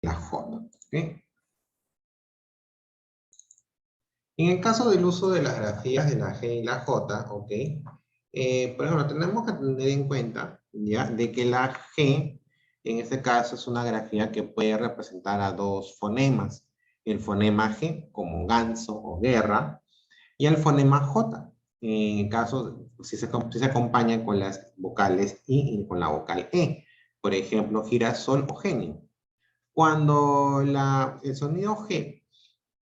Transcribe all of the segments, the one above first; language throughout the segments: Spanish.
la J. ¿Ok? En el caso del uso de las grafías de la G y la J, ¿ok? Por ejemplo, tenemos que tener en cuenta, ¿ya? De que la G, en este caso, es una grafía que puede representar a dos fonemas. El fonema G, como ganso o guerra, y el fonema J, en el caso, si se acompaña con las vocales I y con la vocal E. Por ejemplo, girasol o genio. Cuando el sonido G,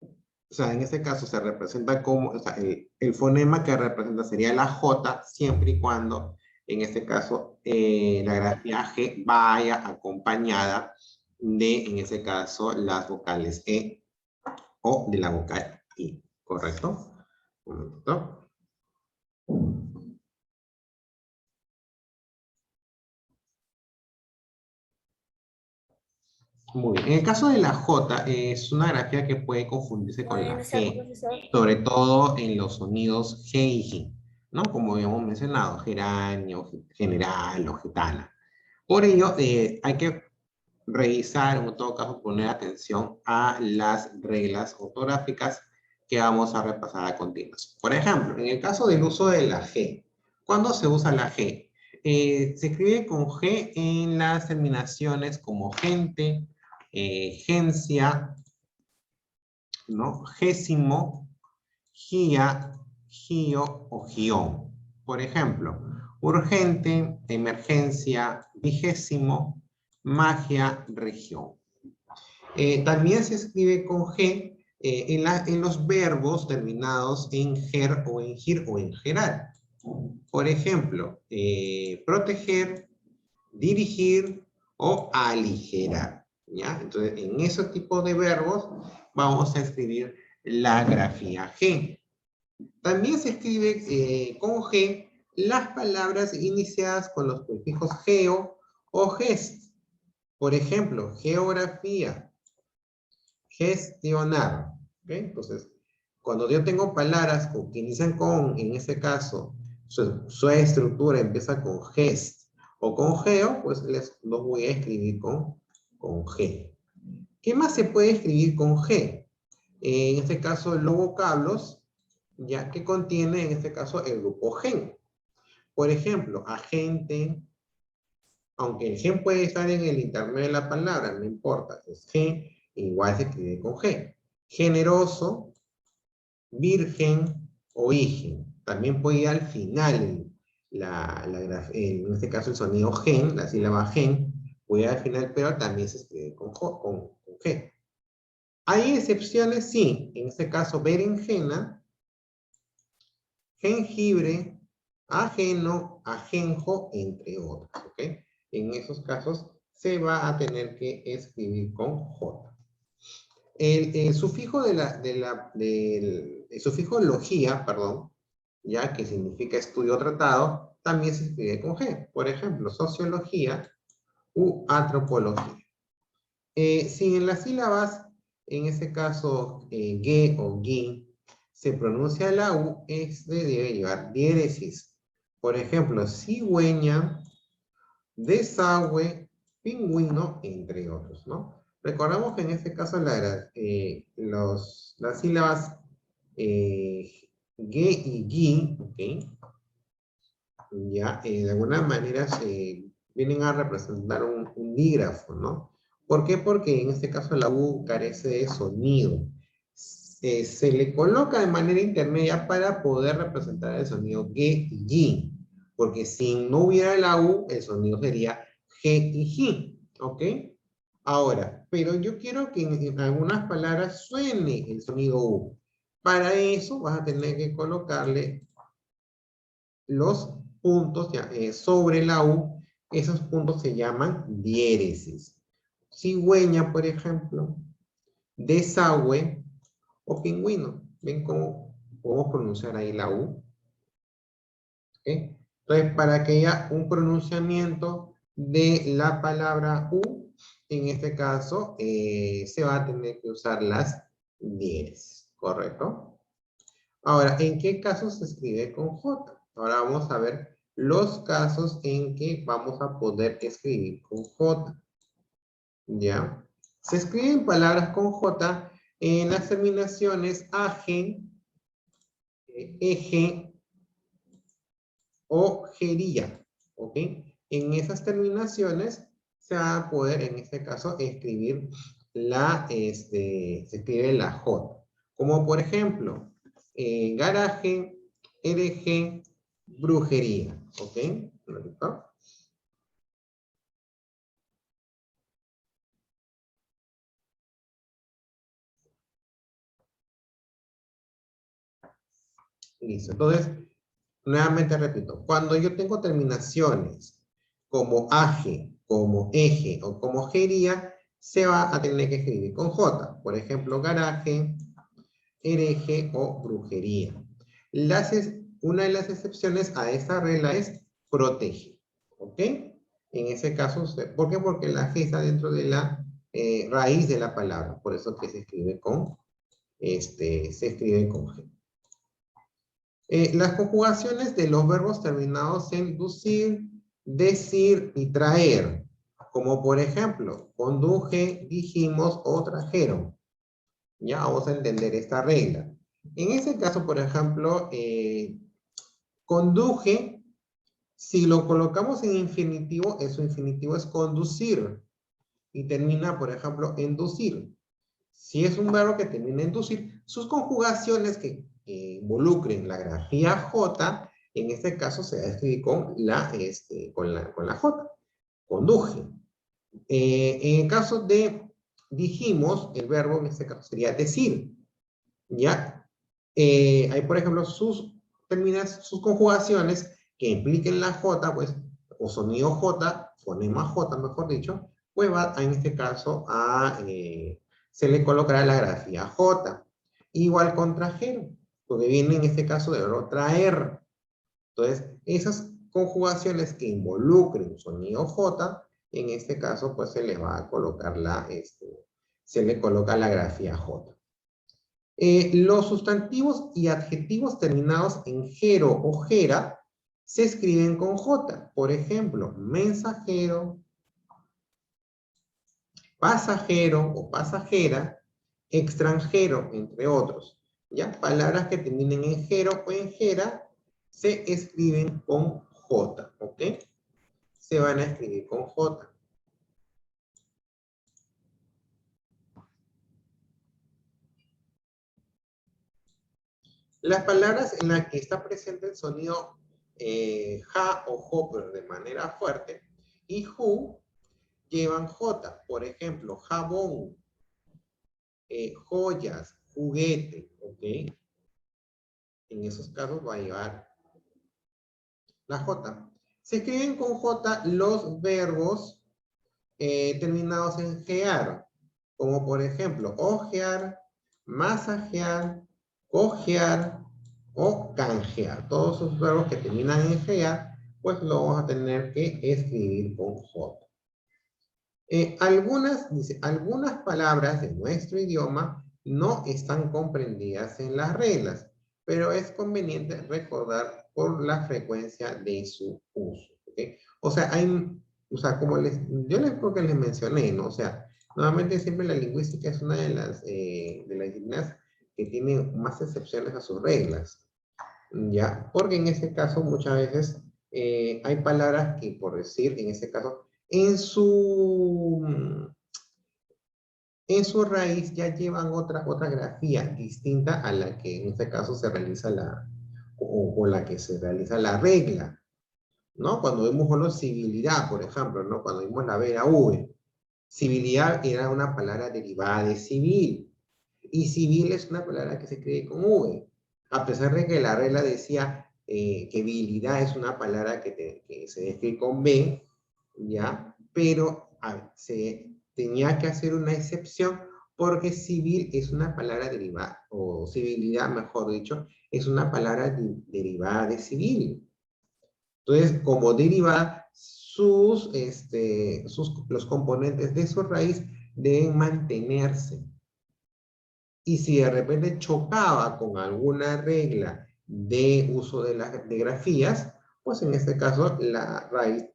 o sea, en este caso se representa como, o sea, el fonema que representa sería la J, siempre y cuando, en este caso, la grafía G vaya acompañada de, en ese caso, las vocales E o de la vocal I, ¿correcto? Un momentito. Muy bien. En el caso de la J, es una grafía que puede confundirse con la G, sobre todo en los sonidos G y G, ¿no? Como habíamos mencionado, geranio, general o gitana. Por ello, hay que revisar, en todo caso, poner atención a las reglas ortográficas que vamos a repasar a continuación. Por ejemplo, en el caso del uso de la G, ¿cuándo se usa la G? Se escribe con G en las terminaciones como gente, gencia, ¿no? Gésimo, gia, gio o gión. Por ejemplo, urgente, emergencia, vigésimo, magia, región. También se escribe con G en los verbos terminados en ger o en gir o en geral. Por ejemplo, proteger, dirigir o aligerar. ¿Ya? Entonces, en ese tipo de verbos vamos a escribir la grafía G. También se escribe con G las palabras iniciadas con los prefijos geo o gest. Por ejemplo, geografía, gestionar. ¿Okay? Entonces, cuando yo tengo palabras que inician con, en este caso, su estructura empieza con gest o con geo, pues los voy a escribir con G. ¿Qué más se puede escribir con G? En este caso, los vocablos, ya que contiene, en este caso, el grupo gen. Por ejemplo, agente, aunque el gen puede estar en el intermedio de la palabra, no importa, es gen, igual se escribe con G. Generoso, virgen o higen. También puede ir al final, en este caso el sonido gen, la sílaba gen, puede ir al final, pero también se escribe con G. ¿Hay excepciones? Sí. En este caso, berenjena, jengibre, ajeno, ajenjo, entre otros. ¿Ok? En esos casos se va a tener que escribir con J. El sufijo el sufijo logía, perdón, ya que significa estudio o tratado, también se escribe con G. Por ejemplo, sociología u antropología. Si en las sílabas, en este caso, ge o gi, se pronuncia la U, este debe llevar diéresis. Por ejemplo, cigüeña, desagüe, pingüino, entre otros, ¿no? Recordamos que en este caso las sílabas ge y gi, ¿ok? Ya, de alguna manera se vienen a representar un dígrafo, ¿no? ¿Por qué? Porque en este caso la U carece de sonido. Se le coloca de manera intermedia para poder representar el sonido G y G. Porque si no hubiera la U, el sonido sería G y G. ¿Ok? Ahora, pero yo quiero que en algunas palabras suene el sonido U. Para eso vas a tener que colocarle los puntos sobre la U, esos puntos se llaman diéresis. Cigüeña, por ejemplo, desagüe o pingüino. ¿Ven cómo podemos pronunciar ahí la U? ¿Okay? Entonces, para que haya un pronunciamiento de la palabra U, en este caso, se va a tener que usar las diéresis, ¿correcto? Ahora, ¿en qué casos se escribe con J? Ahora vamos a ver los casos en que vamos a poder escribir con J. ¿ya? Se escriben palabras con J en las terminaciones AG, eje o jería, ¿ok? En esas terminaciones se va a poder, en este caso, escribir se escribe la J. Como por ejemplo, garaje, hereje, brujería, ¿ok? ¿Listo? Listo. Entonces, nuevamente repito, cuando yo tengo terminaciones como aje, como eje o como jería, se va a tener que escribir con J. Por ejemplo, garaje, hereje o brujería. Una de las excepciones a esta regla es protege. ¿Ok? En ese caso, ¿por qué? Porque la G está dentro de la raíz de la palabra. Por eso que se escribe con G. Las conjugaciones de los verbos terminados en ducir, decir y traer. Como por ejemplo, conduje, dijimos o trajeron. Ya vamos a entender esta regla. En ese caso, por ejemplo, conduje, si lo colocamos en infinitivo, su infinitivo es conducir. Y termina, por ejemplo, en ducir. Si es un verbo que termina en ducir, sus conjugaciones que involucren la grafía J, en este caso se va a escribir con la J. Conduje. En el caso de dijimos, el verbo en este caso sería decir. ¿Ya? Hay, por ejemplo, sus conjugaciones que impliquen la J, pues, o sonido J, fonema J, mejor dicho, pues va, en este caso, se le colocará la grafía J. Igual con trajero, porque viene en este caso de verbo traer. Entonces, esas conjugaciones que involucren sonido J, en este caso, pues se le va a colocar se le coloca la grafía J. Los sustantivos y adjetivos terminados en gero o gera se escriben con J. Por ejemplo, mensajero, pasajero o pasajera, extranjero, entre otros. ¿Ya? Palabras que terminen en gero o en gera se escriben con J. ¿Ok? Se van a escribir con J. Las palabras en las que está presente el sonido ja o jo, pero de manera fuerte, y ju, llevan J. Por ejemplo, jabón, joyas, juguete, ¿ok? En esos casos va a llevar la J. Se escriben con J los verbos terminados en gear, como por ejemplo, ojear, masajear, cojear o canjear. Todos esos verbos que terminan en gear, pues lo vamos a tener que escribir con J. Algunas palabras de nuestro idioma no están comprendidas en las reglas, pero es conveniente recordar por la frecuencia de su uso. ¿Okay? O sea, como yo creo que les mencioné, ¿no? O sea, nuevamente siempre la lingüística es una de las disciplinas que tiene más excepciones a sus reglas, ¿ya? Porque en este caso muchas veces hay palabras que, por decir, en este caso, en su raíz ya llevan otra grafía distinta a la que en este caso se realiza o la que se realiza la regla, ¿no? Cuando vemos solo civilidad, por ejemplo, ¿no? Cuando vimos la B, la V, civilidad era una palabra derivada de civil, y civil es una palabra que se escribe con V, a pesar de que la regla decía que virilidad es una palabra que se escribe con B, ¿ya? Pero se tenía que hacer una excepción porque civil es una palabra derivada, o civilidad, mejor dicho, es una palabra derivada de civil. Entonces, como derivada, los componentes de su raíz deben mantenerse. Y si de repente chocaba con alguna regla de uso de grafías, pues en este caso la raíz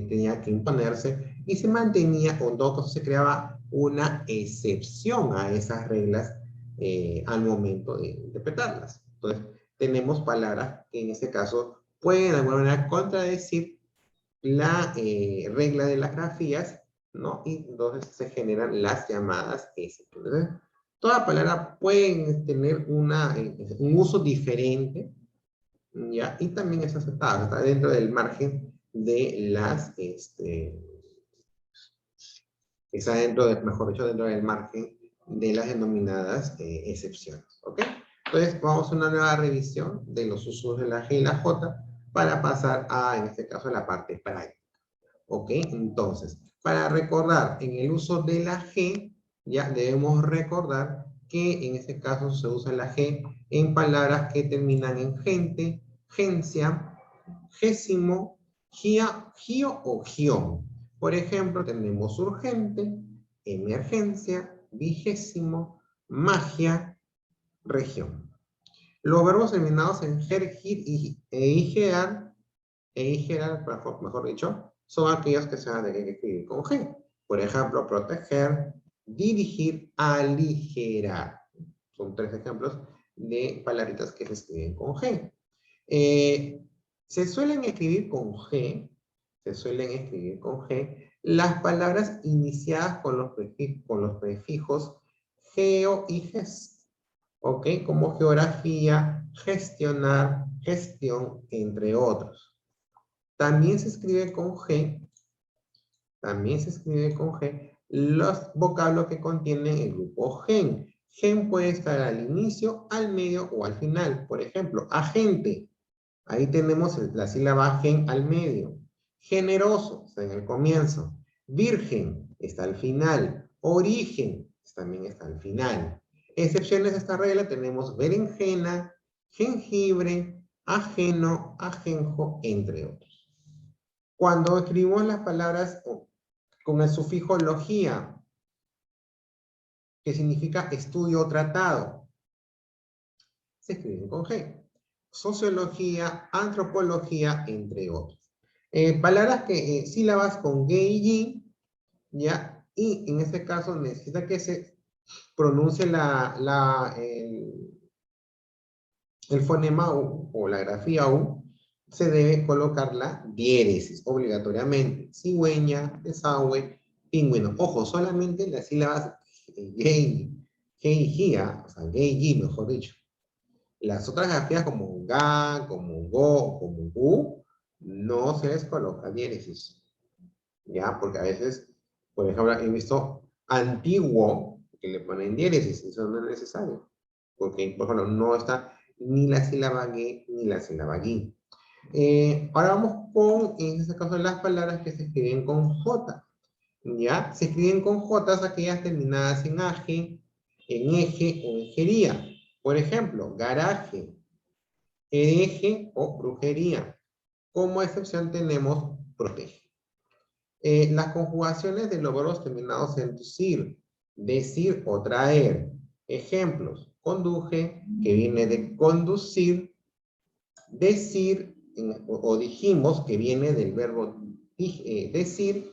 tenía que imponerse y se mantenía, o en todo caso se creaba una excepción a esas reglas al momento de interpretarlas. Entonces, tenemos palabras que en este caso pueden de alguna manera contradecir la regla de las grafías, ¿no? Y entonces se generan las llamadas excepciones. Entonces, toda palabra puede tener un uso diferente, ¿ya? Y también es aceptable, está dentro del margen de las, está dentro, mejor dicho, dentro del margen de las denominadas excepciones, ¿ok? Entonces, vamos a una nueva revisión de los usos de la G y la J para pasar a, en este caso, la parte práctica, ¿ok? Entonces, para recordar, en el uso de la G, ya debemos recordar que en este caso se usa la G en palabras que terminan en gente, gencia, gésimo, gio o gión. Por ejemplo, tenemos urgente, emergencia, vigésimo, magia, región. Los verbos terminados en ger, gir igerar, mejor dicho, son aquellos que se van a tener que escribir con G. Por ejemplo, proteger, dirigir, aligerar. Son 3 ejemplos de palabritas que se escriben con G. Se suelen escribir con G, las palabras iniciadas con los prefijos geo y ges, ¿ok? Como geografía, gestionar, gestión, entre otros. También se escribe con G, los vocablos que contienen el grupo gen. Gen puede estar al inicio, al medio o al final. Por ejemplo, agente. Ahí tenemos la sílaba gen al medio. Generoso, está en el comienzo. Virgen, está al final. Origen, también está al final. Excepciones de esta regla tenemos berenjena, jengibre, ajeno, ajenjo, entre otros. Cuando escribimos las palabras con el sufijo logía, que significa estudio o tratado, se escriben con G. Sociología, antropología, entre otros. Palabras que, sílabas con G y G, ¿ya? Y en este caso necesita que se pronuncie el fonema U o la grafía U, se debe colocar la diéresis obligatoriamente. Cigüeña, desagüe, pingüino. Ojo, solamente las sílabas G y G, o sea, G y G, mejor dicho. Las otras grafías como ga, como go, como gu, no se les coloca diéresis. ¿Ya? Porque a veces, por ejemplo, he visto antiguo que le ponen diéresis, eso no es necesario. Porque, por ejemplo, no está ni la sílaba ge ni la sílaba gi. Ahora vamos con, en este caso, las palabras que se escriben con J. ¿Ya? Se escriben con J aquellas terminadas en age, en eje o en gería. Por ejemplo, garaje, hereje o brujería. Como excepción tenemos protege. Las conjugaciones de los verbos terminados en decir o traer. Ejemplos, conduje, que viene de conducir, decir, o dijimos, que viene del verbo decir,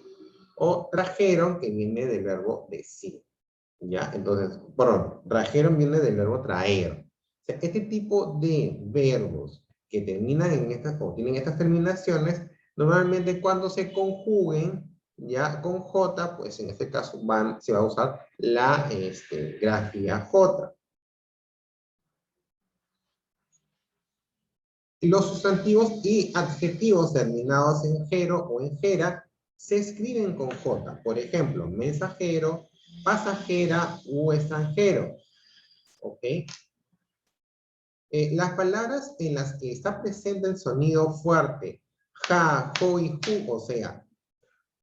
o trajeron, que viene del verbo decir. ¿Ya? Entonces, perdón, trajeron viene del verbo traer. O sea, este tipo de verbos que terminan en estas, o tienen estas terminaciones, normalmente cuando se conjuguen ya con J, pues en este caso se va a usar la grafía J. Los sustantivos y adjetivos terminados en gero o en gera se escriben con J. Por ejemplo, mensajero, pasajera u extranjero. ¿Ok? Las palabras en las que está presente el sonido fuerte, ja, jo y ju, o sea,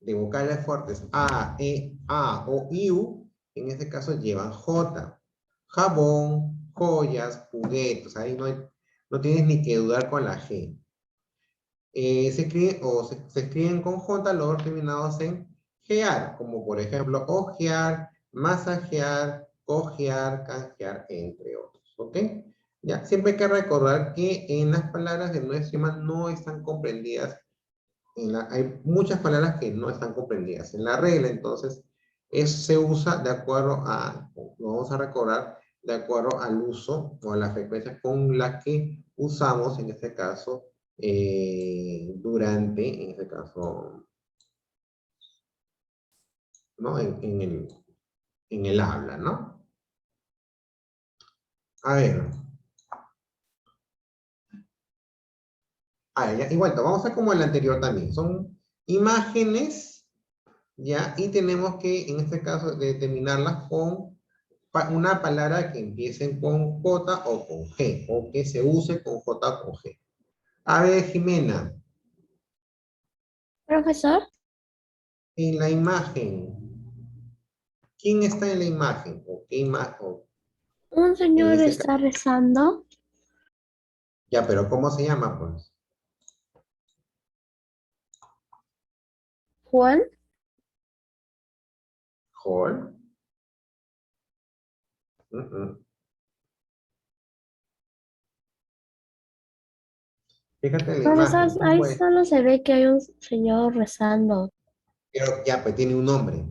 de vocales fuertes a, e, a o iu, en este caso llevan J. Jabón, joyas, juguetes, ahí no tienes ni que dudar con la G. Se escriben con J los terminados en gear, como por ejemplo ojear, masajear, cojear, canjear, entre otros. ¿Ok? Ya, siempre hay que recordar que en las palabras de nuestro idioma no están comprendidas hay muchas palabras que no están comprendidas en la regla, entonces se usa de acuerdo a, lo vamos a recordar, de acuerdo al uso o a la frecuencia con la que usamos, en este caso, durante, en este caso, ¿no? En el habla, ¿no? A ver. Igual, vamos a hacer como el anterior también. Son imágenes, ¿ya? Y tenemos que, en este caso, determinarlas con una palabra que empiece con J o con G, o que se use con J o con G. A ver, Jimena, Profesor, en la imagen, ¿quién está en la imagen? ¿O qué imagen? un En señor este caso, está rezando. ya, pero ¿cómo se llama, pues? Juan, Joel. Mm, mm. Fíjate en la profesor, imagen, ¿quién ahí puede? solo se ve que hay un señor rezando. Pero ya, pues tiene un nombre.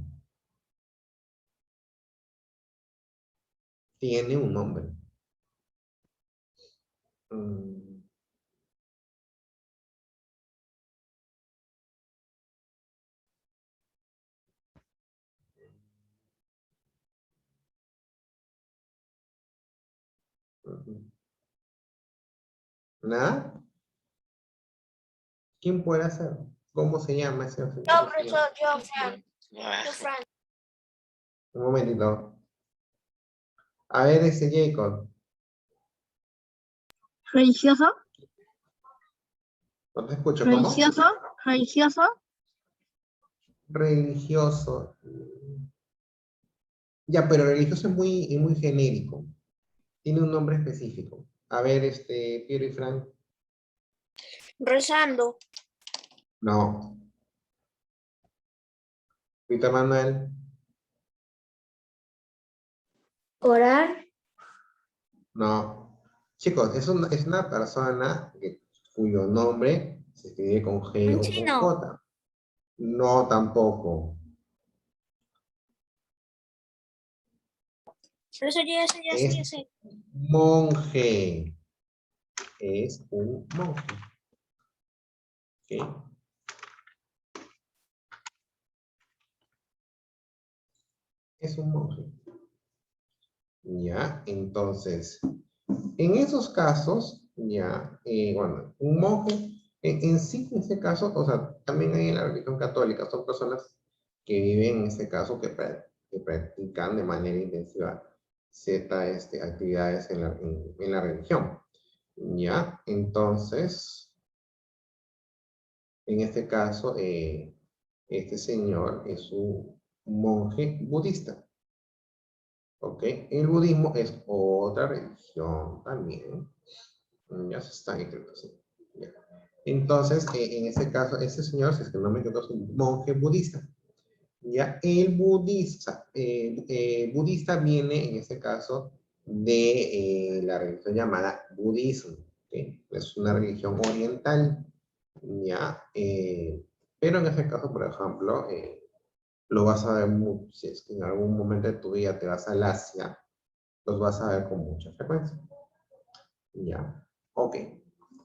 Tiene un nombre. Mm, mm. ¿Nada? ¿Quién puede hacer? ¿Cómo se llama ese señor? Yo, profesor, yo, Fran. Yo, Fran. Un momentito. A ver, ese Jacob. Religioso, No te escucho, ¿cómo? religioso, religioso, Religioso. Ya, pero religioso es muy genérico. Tiene un nombre específico. A ver, Piero y Frank. Rezando. No. Víctor Manuel. Orar. No. Chicos, es una persona cuyo nombre se escribe con G Un o con chino. J. No, tampoco. Profesor, yo ya sé, ya sé, ya Es sé. monje. Es un monje. ¿Ok? Es un monje. Ya, entonces, en esos casos, ya, bueno, un monje, en sí, en ese caso, o sea, también hay en la religión católica, son personas que viven en ese caso, que practican de manera intensiva ciertas actividades en la religión. Ya, entonces, en este caso, este señor es un monje budista. ¿Ok? El budismo es otra religión también. Ya se está escrito así. Ya. Entonces, en este caso, este señor, si es que no me equivoco, es un monje budista. Ya, el budista viene en este caso de la religión llamada budismo. ¿Ok? Es una religión oriental. Ya, pero en este caso, por ejemplo, lo vas a ver mucho, si es que en algún momento de tu vida te vas al Asia, los vas a ver con mucha frecuencia. Ya, ok.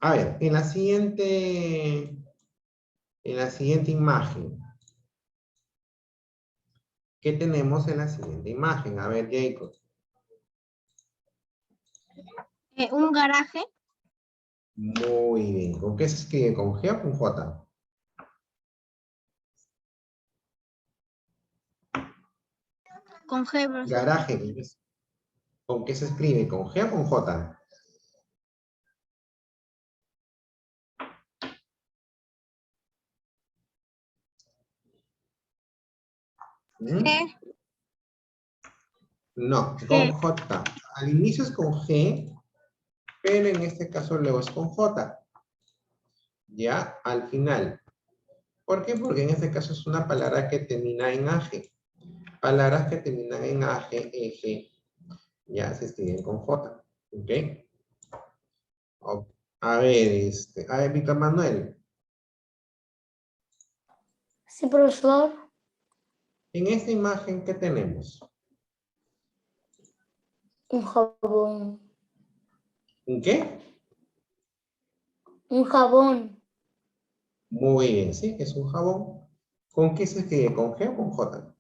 A ver, en la siguiente imagen, ¿qué tenemos en la siguiente imagen? A ver, Jacob. un garaje, Muy bien. ¿Con qué se escribe? ¿Con G o con J? con G, profesor. Garaje. ¿Con qué se escribe? ¿Con G o con J? ¿Mm? G, No, con G, J. Al inicio es con G, pero en este caso luego es con J. Ya, al final. ¿Por qué? Porque en este caso es una palabra que termina en AG. Palabras que terminan en AG, EG, ya se escriben con J. ¿Ok? A ver, Víctor Manuel. Sí, profesor. En esta imagen, ¿qué tenemos? Un jabón. ¿Un qué? Un jabón. Muy bien, sí, es un jabón. ¿Con qué se escribe? ¿Con G o con J?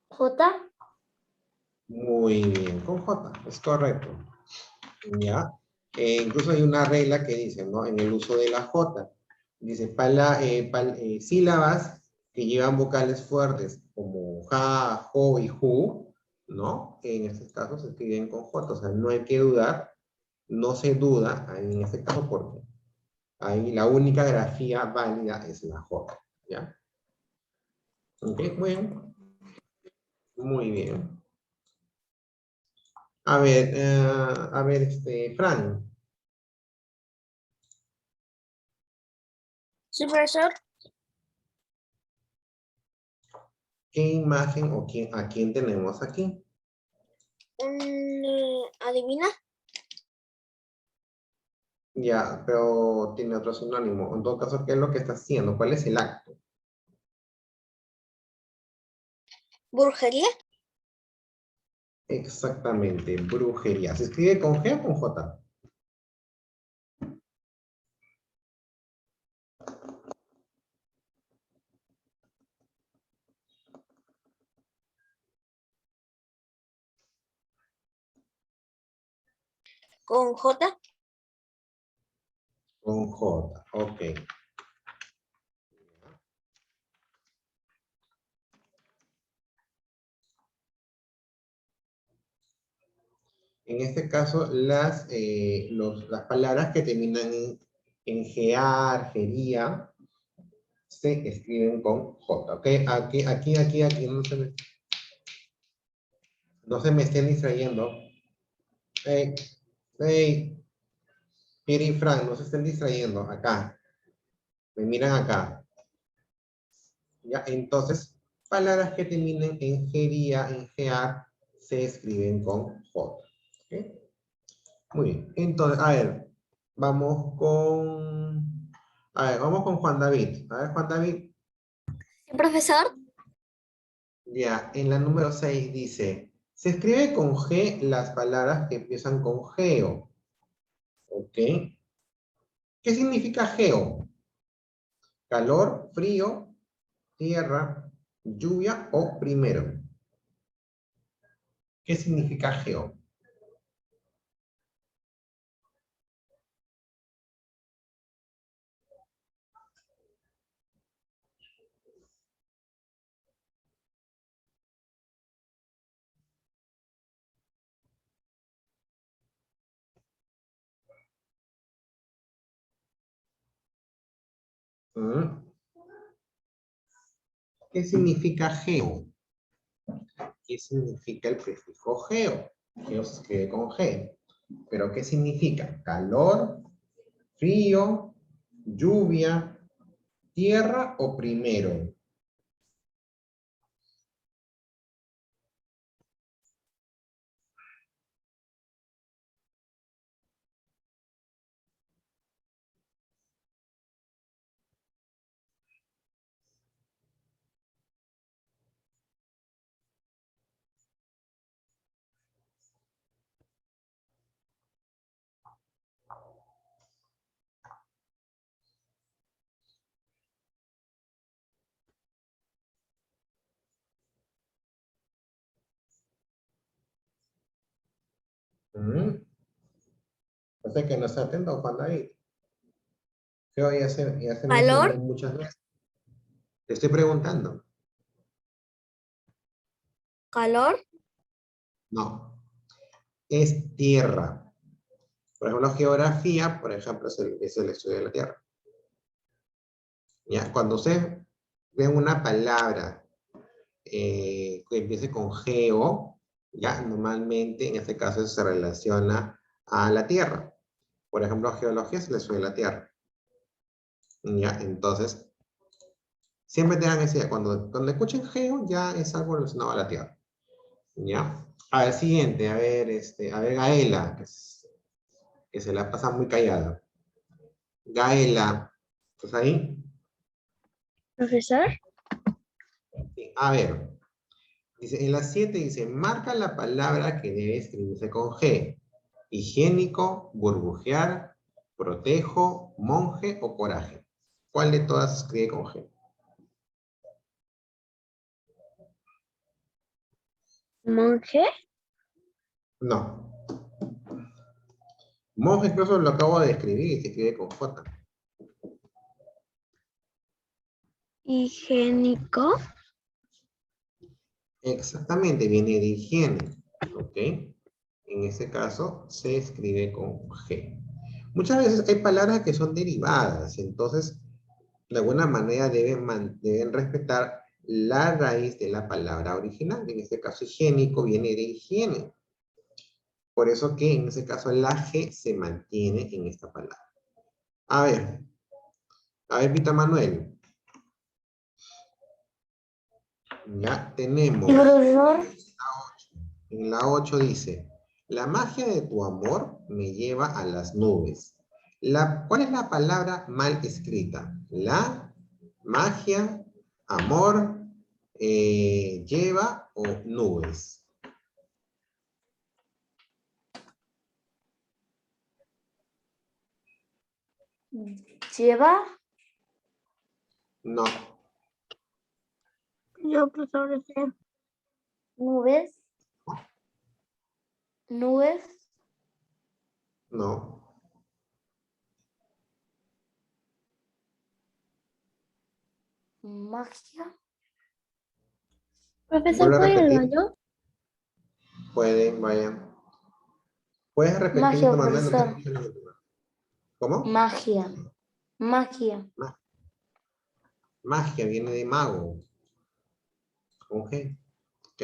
J. Muy bien, con J, es correcto. ¿Ya? Incluso hay una regla que dice, ¿no? En el uso de la J. Dice, sílabas que llevan vocales fuertes, como ja, jo y ju, ¿no? En estos casos se escriben con J, o sea, no hay que dudar, no se duda en este caso porque ahí la única grafía válida es la J, ¿ya? Ok, muy bien. Muy bien. A ver, Fran, Sí, profesor. ¿qué imagen o a quién tenemos aquí? ¿Adivina? Ya, pero tiene otro sinónimo. En todo caso, ¿qué es lo que está haciendo? ¿Cuál es el acto? ¿Brujería? Exactamente, brujería. ¿Se escribe con G o con J? ¿Con J? Con J, ok. En este caso, las palabras que terminan en GA, gería, se escriben con J, ¿ok? Aquí, no se me estén distrayendo. Hey, hey, Piri y Frank, no se estén distrayendo, acá. Me miran acá. ¿Ya? Entonces, palabras que terminen en gería, en gear, se escriben con J. ¿Ok? Muy bien. Entonces, a ver, vamos con Juan David. A ver, Juan David, Sí, profesor. ya, en la número 6 dice, se escribe con G las palabras que empiezan con geo. ¿Ok? ¿Qué significa geo? Calor, frío, tierra, lluvia o primero. ¿Qué significa geo? ¿Mm? ¿Qué significa geo? ¿Qué significa el prefijo geo? Geo se escribe con G. ¿Pero qué significa? Calor, frío, lluvia, tierra o primero. ¿Mm? O sea que no está atento, Juan David. Geo ya se mencionó ¿Calor? muchas veces. Te estoy preguntando. ¿Calor? No, es tierra. Por ejemplo, geografía, por ejemplo, es el estudio de la tierra. ¿Ya? Cuando usted ve una palabra que empiece con geo, ya normalmente en este caso se relaciona a la tierra. Por ejemplo, geología es el estudio de la tierra. Ya, entonces, siempre tengan esa idea. Cuando escuchen geo, ya es algo relacionado a la tierra. Ya. A ver, siguiente, a ver, Gaela, que se la pasa muy callada. Gaela, ¿estás ahí? Profesor. Sí, a ver, dice, en la 7 dice, marca la palabra que debe escribirse con G. Higiénico, burbujear, protejo, monje o coraje. ¿Cuál de todas se escribe con G? Monje. No. Monje incluso lo acabo de escribir y se escribe con J. Higiénico. Exactamente, viene de higiene. ¿Ok? En este caso se escribe con G. Muchas veces hay palabras que son derivadas, entonces de alguna manera deben respetar la raíz de la palabra original. En este caso higiénico viene de higiene. Por eso que en ese caso la G se mantiene en esta palabra. A ver, Vita Manuel. Ya tenemos. Sí, profesor. En la 8 dice, la magia de tu amor me lleva a las nubes. ¿Cuál es la palabra mal escrita? La, magia, amor, lleva o nubes. Lleva. No, Yo, profesor, Nubes. Nubes. no. Magia. Vuelvo Profesor, a ¿puede ir al repetir. baño? Pueden, vayan. ¿Puedes repetir, Magia, Vita Manuel? No te profesor. escuché la última. ¿Cómo? Magia. Magia. Ma- Magia viene de mago. Con G. ¿Ok?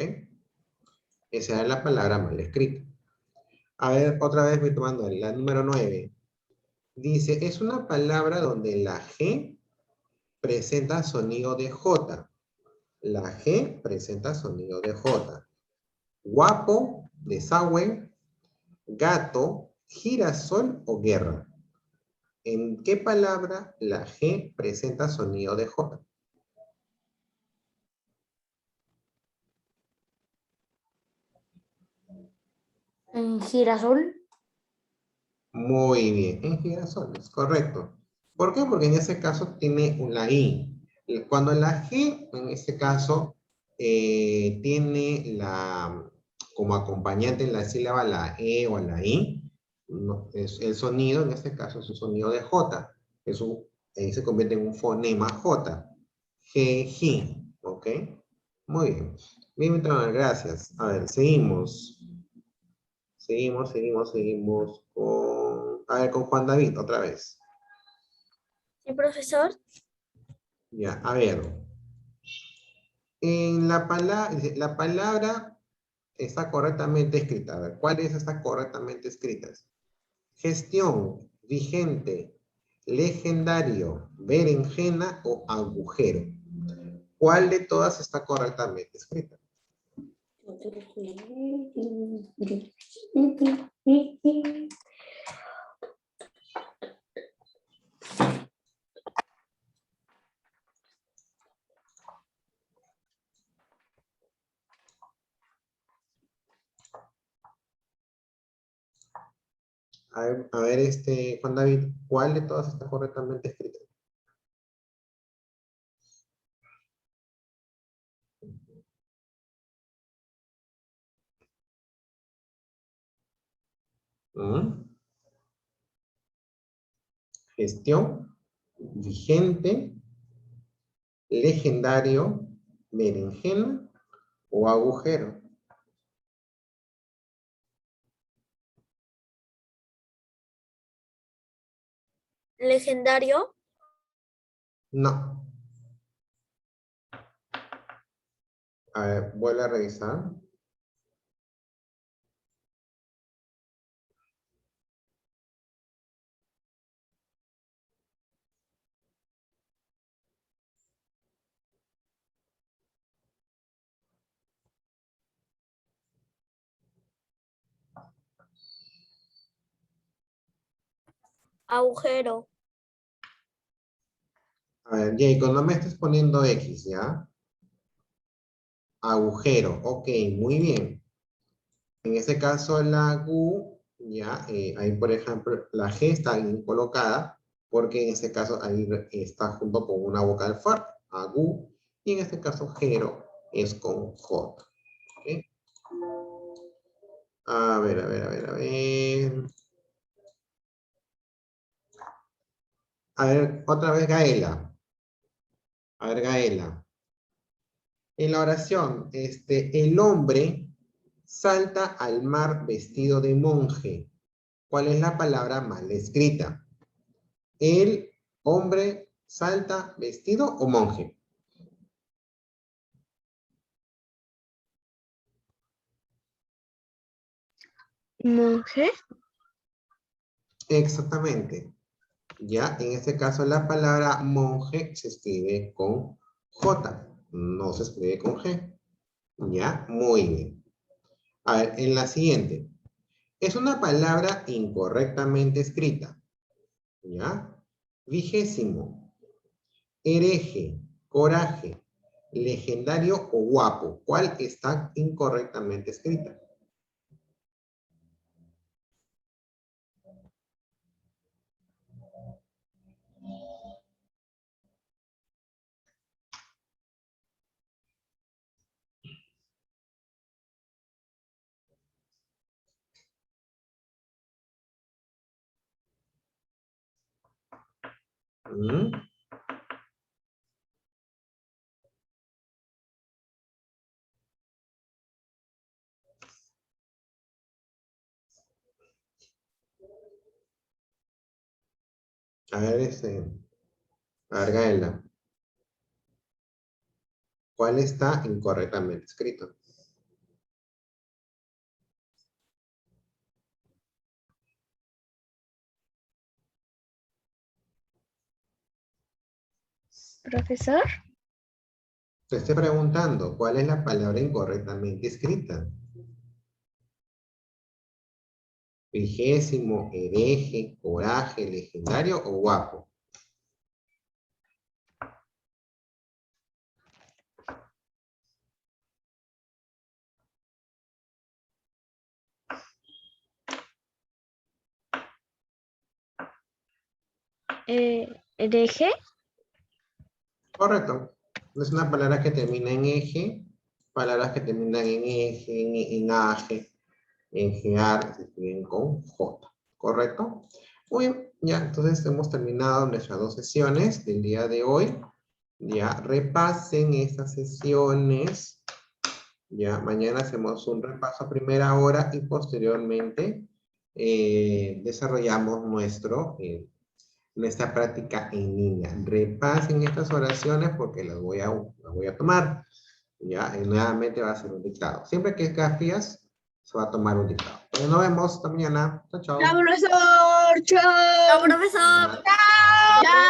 Esa es la palabra mal escrita. A ver, otra vez voy tomando la número 9. Dice, es una palabra donde la G presenta sonido de J. La G presenta sonido de J. Guapo, desagüe, gato, girasol o guerra. ¿En qué palabra la G presenta sonido de J? Girasol. Muy bien, en girasol, es correcto. ¿Por qué? Porque en ese caso tiene una I. Cuando la G, en este caso, tiene como acompañante en la sílaba la E o la I, el sonido, en este caso, es un sonido de J. Ahí se convierte en un fonema J. G, G, ¿ok? Muy bien. Bien, entonces, gracias. A ver, seguimos. Seguimos con... A ver, con Juan David, otra vez. Sí, profesor. Ya, a ver. En la palabra está correctamente escrita. A ver, ¿cuál es está correctamente escrita? Gestión, vigente, legendario, berenjena o agujero. ¿Cuál de todas está correctamente escrita? A ver, Juan David, ¿cuál de todas está correctamente escrita? ¿Mm? Gestión, vigente, legendario, berenjena o agujero. Legendario. No. A ver, vuelve a revisar. Agujero. A ver, Jacob, no me estés poniendo X, ¿ya? Agujero, ok, muy bien. En este caso, la GU, ya, ahí por ejemplo, la G está bien colocada, porque en este caso ahí está junto con una vocal fuerte, agu, y en este caso, gero es con J. ¿Ok? A ver, a ver, a ver, a ver. A ver, otra vez Gaela. A ver, Gaela. En la oración, el hombre salta al mar vestido de monje. ¿Cuál es la palabra mal escrita? ¿El hombre salta vestido o monje? Monje. Exactamente. Ya, en este caso la palabra monje se escribe con J, no se escribe con G. Ya, muy bien. A ver, en la siguiente. Es una palabra incorrectamente escrita. ¿Ya? 20, hereje, coraje, legendario o guapo. ¿Cuál está incorrectamente escrita? ¿Mm? A ver, a ver, Gaela. ¿Cuál está incorrectamente escrito? Profesor. Te estoy preguntando, ¿cuál es la palabra incorrectamente escrita? 20, hereje, coraje, legendario o guapo. Hereje. Correcto. Es una palabra que termina en eje, palabras que terminan en eje, en aje, en gear, se escriben con J. ¿Correcto? Muy bien, ya, entonces hemos terminado nuestras 2 sesiones del día de hoy. Ya, repasen estas sesiones. Ya, mañana hacemos un repaso a primera hora y posteriormente desarrollamos nuestra práctica en línea. Repasen estas oraciones porque las voy a tomar. Ya, y nuevamente va a ser un dictado. Siempre que escribas, se va a tomar un dictado. Bueno, nos vemos esta mañana. Chao, chao. Chao, profesor. Chao. Chao, profesor. Ya. Chao.